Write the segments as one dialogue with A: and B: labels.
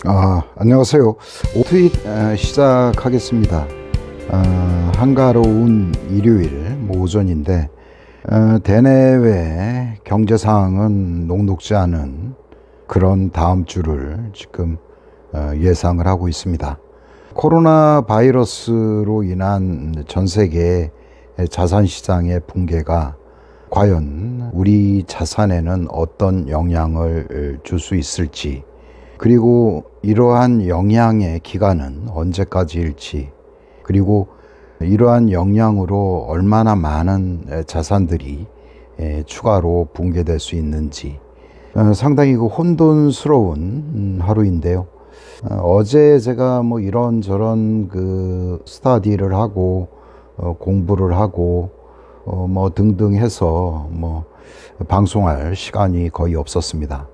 A: 안녕하세요. 트윗 시작하겠습니다. 한가로운 일요일 오전인데 대내외 경제 상황은 녹록지 않은 그런 다음 주를 지금 예상을 하고 있습니다. 코로나 바이러스로 인한 전 세계 자산 시장의 붕괴가 과연 우리 자산에는 어떤 영향을 줄 수 있을지, 그리고 이러한 영향의 기간은 언제까지일지, 그리고 이러한 영향으로 얼마나 많은 자산들이 추가로 붕괴될 수 있는지, 상당히 혼돈스러운 하루인데요. 어제 제가 뭐 이런저런 스터디를 하고 공부를 하고 뭐 등등 해서 뭐 방송할 시간이 거의 없었습니다.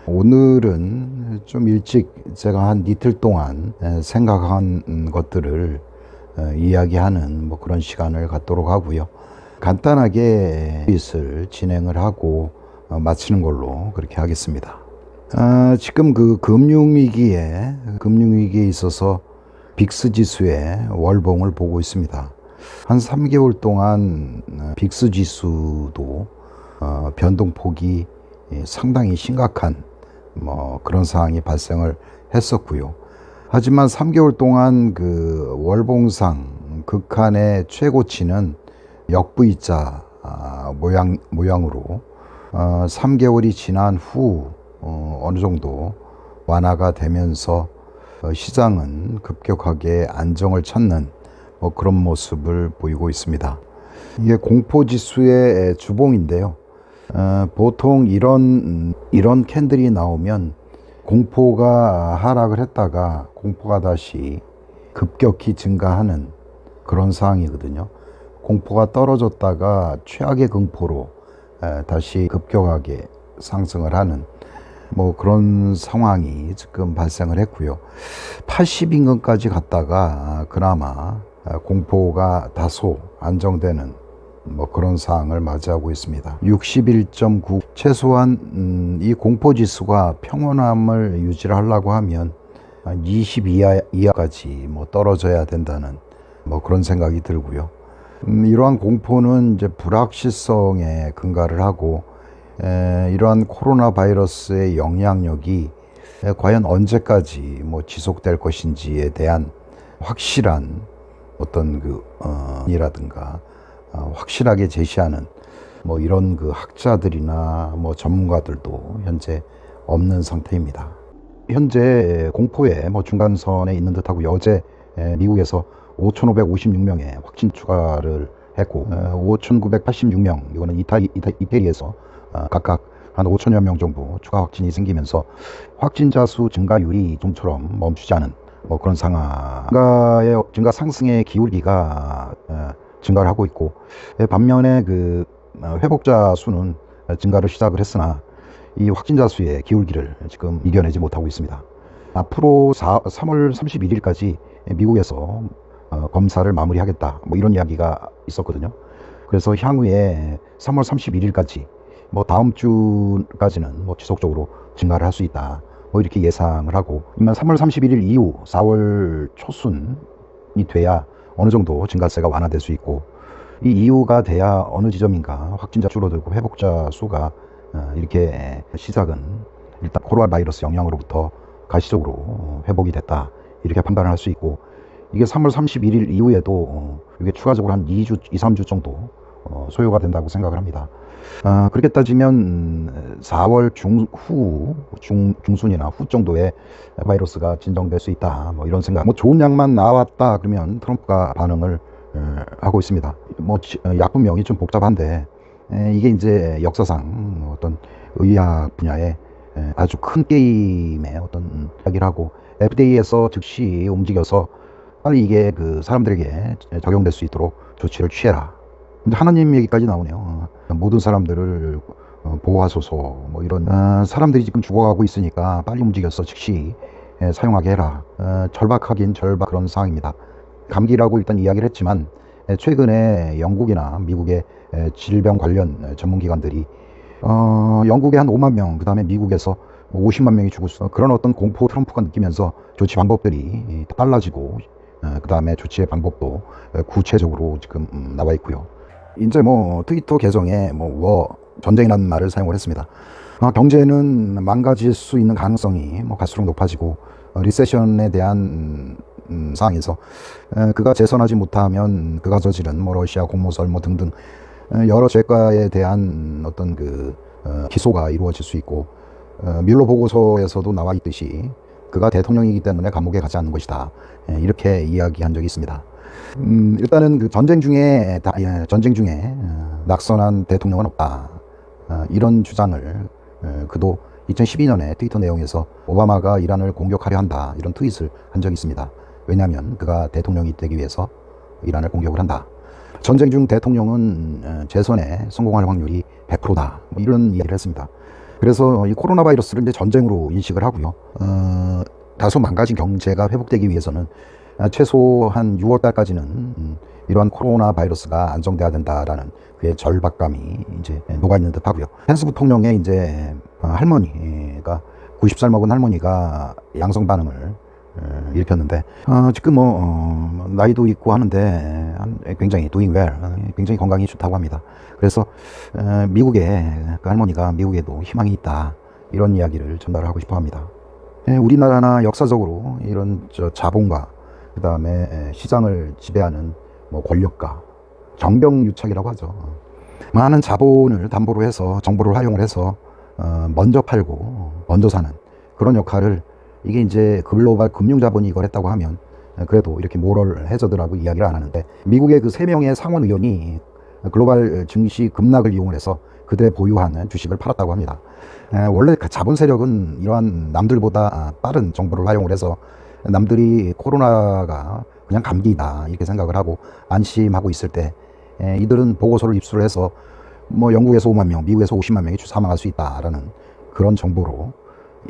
A: 오늘은 좀 일찍 제가 한 이틀 동안 생각한 것들을 이야기하는 뭐 그런 시간을 갖도록 하고요. 간단하게 트윗을 진행을 하고 마치는 걸로 그렇게 하겠습니다. 지금 금융위기에 있어서 빅스 지수의 월봉을 보고 있습니다. 한 3개월 동안 빅스 지수도 변동폭이 상당히 심각한 뭐 그런 상황이 발생을 했었고요. 하지만 3개월 동안 월봉상 극한의 최고치는 역V자 모양으로 3개월이 지난 후 어느 정도 완화가 되면서 시장은 급격하게 안정을 찾는 뭐 그런 모습을 보이고 있습니다. 이게 공포지수의 주봉인데요. 보통 이런 캔들이 나오면 공포가 하락을 했다가 공포가 다시 급격히 증가하는 그런 상황이거든요. 공포가 떨어졌다가 최악의 공포로 다시 급격하게 상승을 하는 뭐 그런 상황이 지금 발생을 했고요. 80인근까지 갔다가 그나마 공포가 다소 안정되는 뭐 그런 상황을 맞이하고 있습니다. 61.9, 최소한 이 공포지수가 평온함을 유지를 하려고 하면 20 이하까지 뭐 떨어져야 된다는 뭐 그런 생각이 들고요. 이러한 공포는 이제 불확실성에 근거를 하고 이러한 코로나 바이러스의 영향력이 과연 언제까지 뭐 지속될 것인지에 대한 확실한 어떤 이라든가 확실하게 제시하는 뭐 이런 학자들이나 뭐 전문가들도 현재 없는 상태입니다. 현재 공포의 뭐 중간선에 있는 듯하고, 어제 미국에서 5,556명의 확진 추가를 했고 5,986명, 이거는 이태리에서 각각 한 5천여 명 정도 추가 확진이 생기면서 확진자 수 증가율이 좀처럼 멈추지 않은 뭐 그런 상황, 증가 상승의 기울기가 증가를 하고 있고, 반면에 회복자 수는 증가를 시작을 했으나 이 확진자 수의 기울기를 지금 이겨내지 못하고 있습니다. 앞으로 3월 31일까지 미국에서 검사를 마무리하겠다 뭐 이런 이야기가 있었거든요. 그래서 향후에 3월 31일까지 뭐 다음 주까지는 뭐 지속적으로 증가를 할 수 있다 뭐 이렇게 예상을 하고, 3월 31일 이후 4월 초순이 돼야 어느 정도 증가세가 완화될 수 있고, 이 이유가 돼야 어느 지점인가 확진자 줄어들고 회복자 수가 이렇게 시작은 일단 코로나 바이러스 영향으로부터 가시적으로 회복이 됐다 이렇게 판단을 할 수 있고, 이게 3월 31일 이후에도 이게 추가적으로 한 2주, 2, 3주 정도 소요가 된다고 생각을 합니다. 그렇게 따지면 4월 중순이나 후 정도에 바이러스가 진정될 수 있다 뭐 이런 생각. 뭐 좋은 약만 나왔다 그러면 트럼프가 반응을 하고 있습니다. 뭐 약품명이 좀 복잡한데 이게 이제 역사상 어떤 의학 분야의 아주 큰 게임의 어떤 이야기를 하고, FDA에서 즉시 움직여서 빨리 이게 사람들에게 적용될 수 있도록 조치를 취해라. 근데 하나님 얘기까지 나오네요. 모든 사람들을 보호하소서 뭐 이런, 사람들이 지금 죽어가고 있으니까 빨리 움직여서 즉시 사용하게 해라. 절박하긴 절박 그런 상황입니다. 감기라고 일단 이야기를 했지만 최근에 영국이나 미국의 질병 관련 전문기관들이 영국에 한 5만 명, 그 다음에 미국에서 뭐 50만 명이 죽을 수 그런 어떤 공포 트럼프가 느끼면서 조치 방법들이 빨라지고 그 다음에 조치의 방법도 구체적으로 지금 나와 있고요. 이제 뭐 트위터 계정에 뭐 전쟁이라는 말을 사용을 했습니다. 경제는 망가질 수 있는 가능성이 뭐 갈수록 높아지고 리세션에 대한 상황에서 그가 재선하지 못하면 그가 저지른 뭐 러시아 공모설 뭐 등등 여러 죄과에 대한 어떤 그 기소가 이루어질 수 있고 뮬러 보고서에서도 나와 있듯이 그가 대통령이기 때문에 감옥에 가지 않는 것이다. 이렇게 이야기한 적이 있습니다. 일단은 그 전쟁 중에 낙선한 대통령은 없다. 이런 주장을 그도 2012년에 트위터 내용에서 오바마가 이란을 공격하려 한다. 이런 트윗을 한 적이 있습니다. 왜냐하면 그가 대통령이 되기 위해서 이란을 공격을 한다. 전쟁 중 대통령은 재선에 성공할 확률이 100%다. 뭐 이런 이야기를 했습니다. 그래서 이 코로나 바이러스를 이제 전쟁으로 인식을 하고요. 다소 망가진 경제가 회복되기 위해서는 최소 한 6월 달까지는 이러한 코로나 바이러스가 안정돼야 된다라는 그의 절박감이 이제 녹아 있는 듯 하고요. 펜스 부통령의 이제 할머니가 90살 먹은 할머니가 양성 반응을 일으켰는데 지금 뭐 나이도 있고 하는데 굉장히 doing well, 굉장히 건강이 좋다고 합니다. 그래서 미국의 그 할머니가 미국에도 희망이 있다 이런 이야기를 전달하고 싶어 합니다. 우리나라나 역사적으로 이런 자본과 그 다음에 시장을 지배하는 뭐 권력가, 정병유착이라고 하죠. 많은 자본을 담보로 해서 정보를 활용을 해서 먼저 팔고 먼저 사는 그런 역할을 이게 이제 글로벌 금융자본이 이걸 했다고 하면 그래도 이렇게 모럴 해저드라고 이야기를 안 하는데 미국의 그 3명의 상원 의원이 글로벌 증시 급락을 이용을 해서 그들의 보유하는 주식을 팔았다고 합니다. 원래 자본 세력은 이러한 남들보다 빠른 정보를 활용을 해서 남들이 코로나가 그냥 감기다 이렇게 생각을 하고 안심하고 있을 때 이들은 보고서를 입수를 해서 뭐 영국에서 5만 명, 미국에서 50만 명이 사망할 수 있다라는 그런 정보로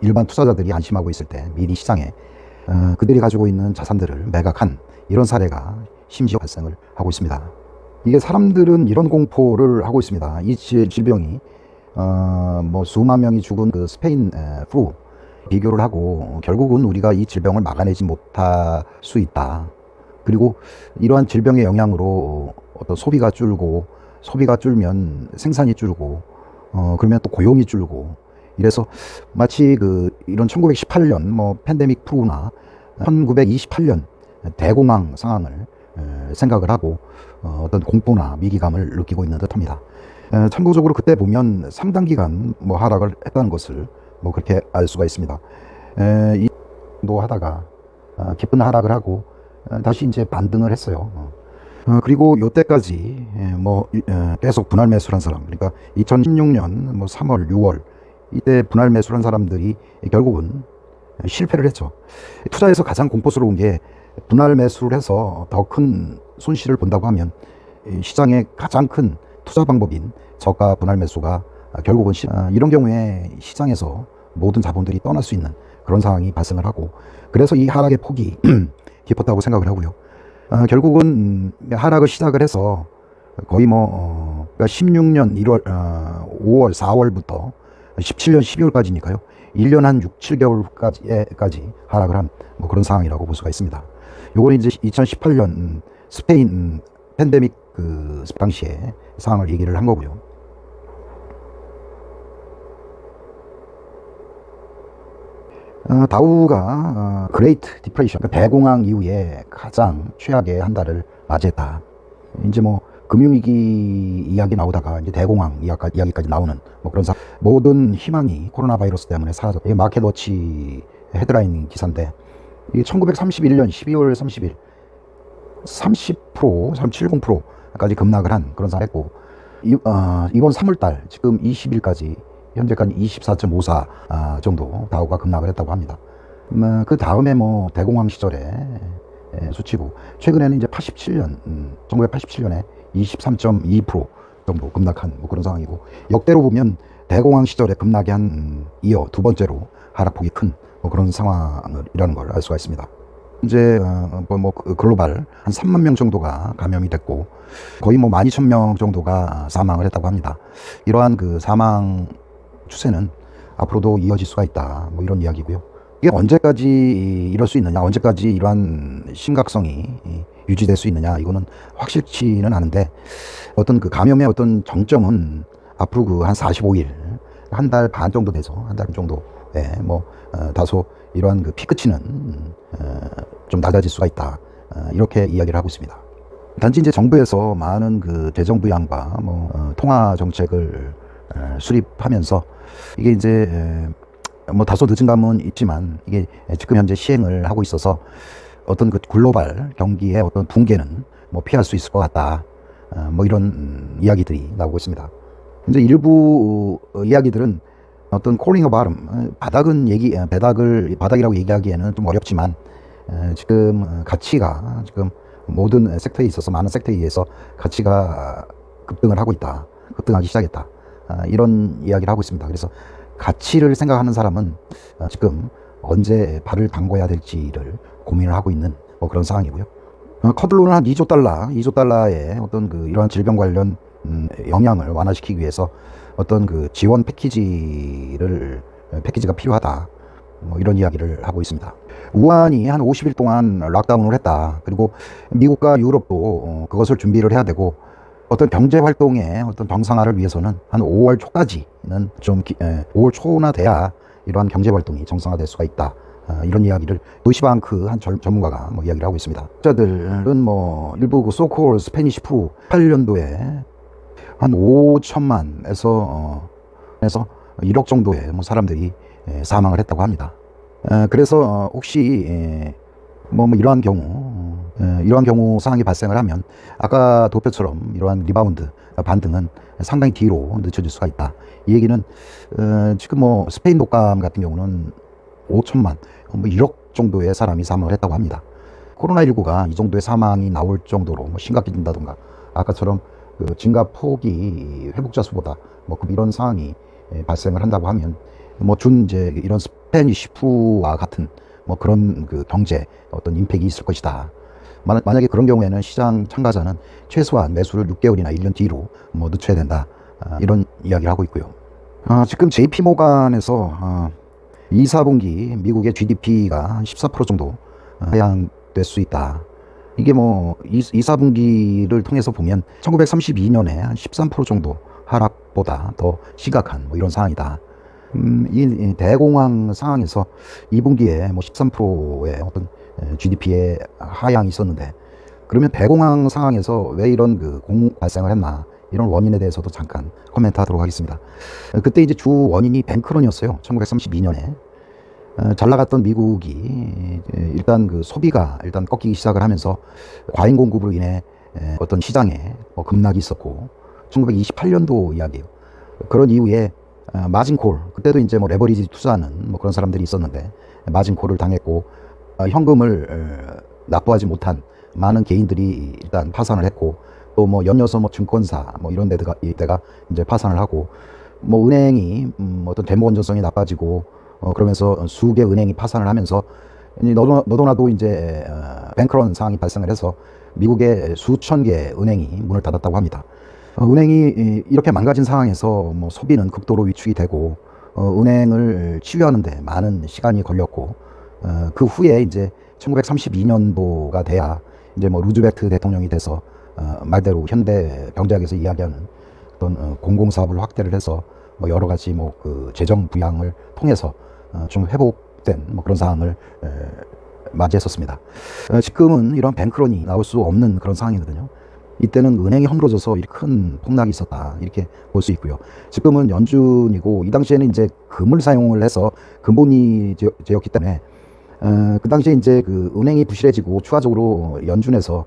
A: 일반 투자자들이 안심하고 있을 때 미리 시장에 그들이 가지고 있는 자산들을 매각한 이런 사례가 심지어 발생을 하고 있습니다. 이게 사람들은 이런 공포를 하고 있습니다. 이 질병이 뭐 수만 명이 죽은 그 스페인 플루 비교를 하고 결국은 우리가 이 질병을 막아내지 못할 수 있다. 그리고 이러한 질병의 영향으로 어떤 소비가 줄고 소비가 줄면 생산이 줄고 그러면 또 고용이 줄고 이래서 마치 그 이런 1918년 뭐 팬데믹 플루나 1928년 대공황 상황을 생각을 하고 어떤 공포나 위기감을 느끼고 있는 듯합니다. 참고적으로 그때 보면 상당 기간 뭐 하락을 했다는 것을 뭐 그렇게 알 수가 있습니다. 이도 하다가 깊은 하락을 하고 다시 이제 반등을 했어요. 그리고 요때까지 뭐 계속 분할 매수를 한 사람, 그러니까 2016년 뭐 3월, 6월 이때 분할 매수를 한 사람들이 결국은 실패를 했죠. 투자에서 가장 공포스러운 게 분할 매수를 해서 더 큰 손실을 본다고 하면 시장의 가장 큰 투자 방법인 저가 분할 매수가 결국은 이런 경우에 시장에서 모든 자본들이 떠날 수 있는 그런 상황이 발생을 하고 그래서 이 하락의 폭이 깊었다고 생각을 하고요. 결국은 하락을 시작을 해서 거의 뭐 그러니까 16년 1월, 5월, 4월부터 17년 12월까지니까요. 1년 한 6, 7개월까지 하락을 한 뭐 그런 상황이라고 볼 수가 있습니다. 요거는 이제 2018년 스페인 팬데믹 그 당시에 상황을 얘기를 한 거고요. 다우가 그레이트 디프레이션, 그러니까 대공황 이후에 가장 최악의 한 달을 맞이했다. 이제 뭐 금융위기 이야기 나오다가 이제 대공황 이야기까지 나오는 뭐 그런 모든 희망이 코로나 바이러스 때문에 사라졌다. 이게 마켓워치 헤드라인 기사인데 이게 1931년 12월 30일 30%, 370%까지 급락을 한 그런 상황이었고 이번 3월달 지금 20일까지 현재까지 24.54 정도 다우가 급락을 했다고 합니다. 그 다음에 뭐 대공황 시절에 수치고 최근에는 이제 1987년에 23.2% 정도 급락한 뭐 그런 상황이고 역대로 보면 대공황 시절에 급락이 한 이어 두 번째로 하락폭이 큰 뭐 그런 상황이라는 걸 알 수가 있습니다. 현재 뭐 글로벌 한 3만 명 정도가 감염이 됐고 거의 뭐 12,000명 정도가 사망을 했다고 합니다. 이러한 그 사망 추세는 앞으로도 이어질 수가 있다. 뭐 이런 이야기고요. 이게 언제까지 이럴 수 있느냐, 언제까지 이러한 심각성이 유지될 수 있느냐, 이거는 확실치는 않은데, 어떤 그 감염의 어떤 정점은 앞으로 그 한 45일, 한 달 반 정도 돼서, 한 달 정도에 뭐 다소 이러한 그 피크치는 좀 낮아질 수가 있다. 이렇게 이야기를 하고 있습니다. 단지 이제 정부에서 많은 그 재정 부양과 뭐 통화 정책을 수립하면서 이게 이제 뭐 다소 늦은 감은 있지만 이게 지금 현재 시행을 하고 있어서 어떤 그 글로벌 경기의 어떤 붕괴는 뭐 피할 수 있을 것 같다. 뭐 이런 이야기들이 나오고 있습니다. 이제 일부 이야기들은 어떤 콜링 오브 바름, 바닥이라고 얘기하기에는 좀 어렵지만 지금 가치가 지금 모든 섹터에 있어서 많은 섹터에 의해서 가치가 급등을 하고 있다. 급등하기 시작했다. 이런 이야기를 하고 있습니다. 그래서 가치를 생각하는 사람은 지금 언제 발을 담궈야 될지를 고민을 하고 있는 뭐 그런 상황이고요. 커들로는 한 2조 달러의 어떤 그 이러한 질병 관련 영향을 완화시키기 위해서 어떤 그 지원 패키지가 필요하다. 뭐 이런 이야기를 하고 있습니다. 우한이 한 50일 동안 락다운을 했다. 그리고 미국과 유럽도 그것을 준비를 해야 되고 어떤 경제 활동의 어떤 정상화를 위해서는 한 5월 초까지는 5월 초나 돼야 이러한 경제 활동이 정상화될 수가 있다. 이런 이야기를 도이치방크 한 전문가가 뭐 이야기를 하고 있습니다. 자들은 뭐 일부 그 소콜 스페니시 플루 8년도에 한 5천만에서 1억 정도의 뭐 사람들이 사망을 했다고 합니다. 그래서 혹시 뭐 이러한 경우 상황이 발생을 하면 아까 도표처럼 이러한 리바운드 반등은 상당히 뒤로 늦춰질 수가 있다. 이 얘기는 지금 뭐 스페인 독감 같은 경우는 5천만, 뭐 1억 정도의 사람이 사망을 했다고 합니다. 코로나19가 이 정도의 사망이 나올 정도로 뭐 심각해진다던가 아까처럼 그 증가 폭이 회복자 수보다 뭐 이런 상황이 발생을 한다고 하면 뭐 이제 이런 스페니시 플루와 같은 뭐 그런 그 경제 어떤 임팩이 있을 것이다. 만약에 그런 경우에는 시장 참가자는 최소한 매수를 6개월이나 1년 뒤로 뭐 늦춰야 된다. 이런 이야기를 하고 있고요. 지금 JP 모간에서 2, 4분기 미국의 GDP가 한 14% 정도 하향될 수 있다. 이게 뭐 2, 4분기를 통해서 보면 1932년에 한 13% 정도 하락보다 더 심각한 뭐 이런 상황이다. 이 대공황 상황에서 2분기에 뭐 13%의 어떤 GDP의 하향이 있었는데 그러면 대공황 상황에서 왜 이런 그 발생을 했나 이런 원인에 대해서도 잠깐 코멘트하도록 하겠습니다. 그때 이제 주 원인이 뱅크런이었어요. 1932년에 잘 나갔던 미국이 일단 그 소비가 일단 꺾이기 시작을 하면서 과잉 공급으로 인해 어떤 시장에 뭐 급락이 있었고 1928년도 이야기예요. 그런 이후에 마진콜, 그때도 이제 뭐 레버리지 투자하는 뭐 그런 사람들이 있었는데 마진콜을 당했고 현금을 납부하지 못한 많은 개인들이 일단 파산을 했고 또 뭐 연이어서 뭐 증권사 뭐 이런 데가 이제 파산을 하고 뭐 은행이 어떤 재무 건전성이 나빠지고 그러면서 수개 은행이 파산을 하면서 너도나도 이제 뱅크런 상황이 발생을 해서 미국의 수천 개 은행이 문을 닫았다고 합니다. 은행이 이렇게 망가진 상황에서 뭐 소비는 극도로 위축이 되고 은행을 치유하는데 많은 시간이 걸렸고 그 후에 이제 1932년도가 돼야 이제 뭐 루즈벨트 대통령이 돼서 말대로 현대 경제학에서 이야기하는 어떤 공공사업을 확대를 해서 뭐 여러 가지 뭐 그 재정 부양을 통해서 좀 회복된 뭐 그런 상황을 맞이했었습니다. 지금은 이런 뱅크런이 나올 수 없는 그런 상황이거든요. 이때는 은행이 허물어져서 큰 폭락이 있었다 이렇게 볼 수 있고요. 지금은 연준이고 이 당시에는 이제 금을 사용을 해서 근본이제였기 때문에 그 당시에 이제 그 은행이 부실해지고 추가적으로 연준에서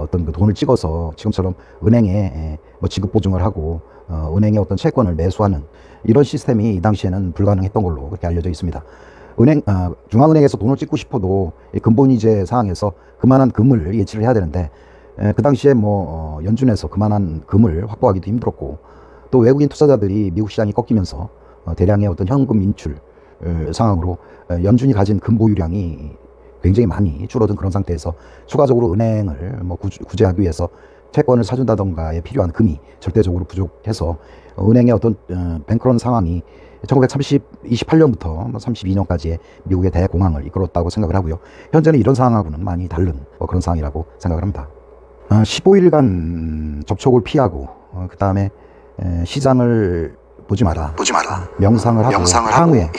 A: 어떤 그 돈을 찍어서 지금처럼 은행에 뭐 지급 보증을 하고 은행의 어떤 채권을 매수하는 이런 시스템이 이 당시에는 불가능했던 걸로 그렇게 알려져 있습니다. 중앙은행에서 돈을 찍고 싶어도 근본이제 상황에서 그만한 금을 예치를 해야 되는데 그 당시에 뭐 연준에서 그만한 금을 확보하기도 힘들었고 또 외국인 투자자들이 미국 시장이 꺾이면서 대량의 어떤 현금 인출 상황으로 연준이 가진 금 보유량이 굉장히 많이 줄어든 그런 상태에서 추가적으로 은행을 뭐 구제하기 위해서 채권을 사준다던가에 필요한 금이 절대적으로 부족해서 은행의 어떤 뱅크런 상황이 1928년부터 32년까지의 미국의 대공황을 이끌었다고 생각을 하고요. 현재는 이런 상황하고는 많이 다른 그런 상황이라고 생각을 합니다. 15일간 접촉을 피하고 그 다음에 시장을 보지 마라. 명상을 하고 향후에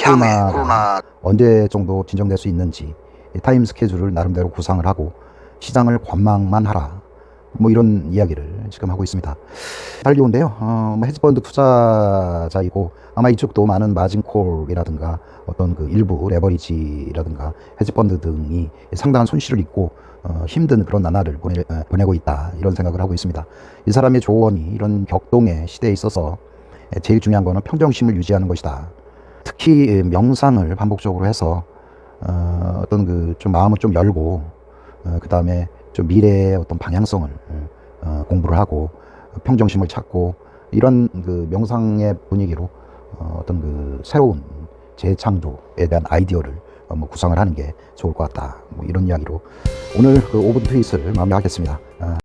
A: 코로나 언제 정도 진정될 수 있는지 타임 스케줄을 나름대로 구상을 하고 시장을 관망만 하라. 뭐 이런 이야기를 지금 하고 있습니다. 달리온데요. 헤지펀드 투자자이고 아마 이쪽도 많은 마진콜이라든가 어떤 그 일부 레버리지라든가 헤지펀드 등이 상당한 손실을 입고 힘든 그런 나날을 보내고 있다, 이런 생각을 하고 있습니다. 이 사람의 조언이 이런 격동의 시대에 있어서 제일 중요한 거는 평정심을 유지하는 것이다. 특히 명상을 반복적으로 해서 어떤 그 좀 마음을 좀 열고 그 다음에 좀 미래의 어떤 방향성을 공부를 하고 평정심을 찾고 이런 그 명상의 분위기로 어떤 그 새로운 재창조에 대한 아이디어를 뭐 구상을 하는 게 좋을 것 같다. 뭐 이런 이야기로 오늘 그 5분 트윗을 마무리하겠습니다.